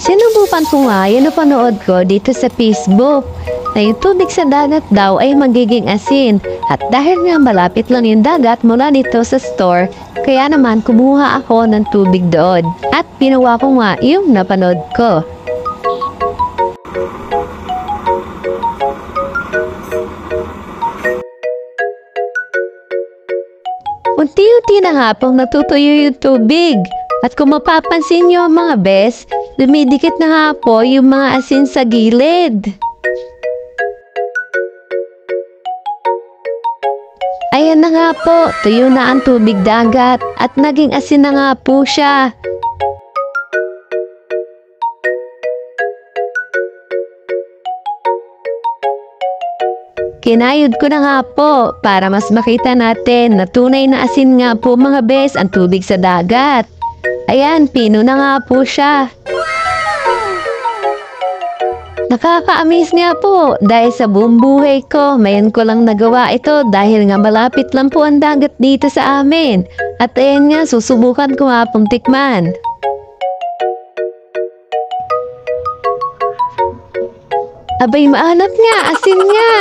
Sinubukan ko nga yung napanood ko dito sa Facebook na yung tubig sa dagat daw ay magiging asin. At dahil nga malapit lang yung dagat mula dito sa store, kaya naman kumuha ako ng tubig doon. At pinawa ko nga yung napanood ko. Unti-unti na nga pong natutuyo yung tubig. At kung mapapansin nyo mga bes, dumidikit na nga po yung mga asin sa gilid. Ayan na nga po, tuyo na ang tubig dagat at naging asin na nga po siya. Kinayod ko na nga po para mas makita natin na tunay na asin nga po mga bes ang tubig sa dagat. Ayan, pino na nga po siya. Nakaka-amaze nga po dahil sa buong buhay ko, mayan ko lang nagawa ito dahil nga malapit lang po ang dagat dito sa amin. At ayan nga, susubukan ko nga pong tikman. Abay, maalat nga, asin nga.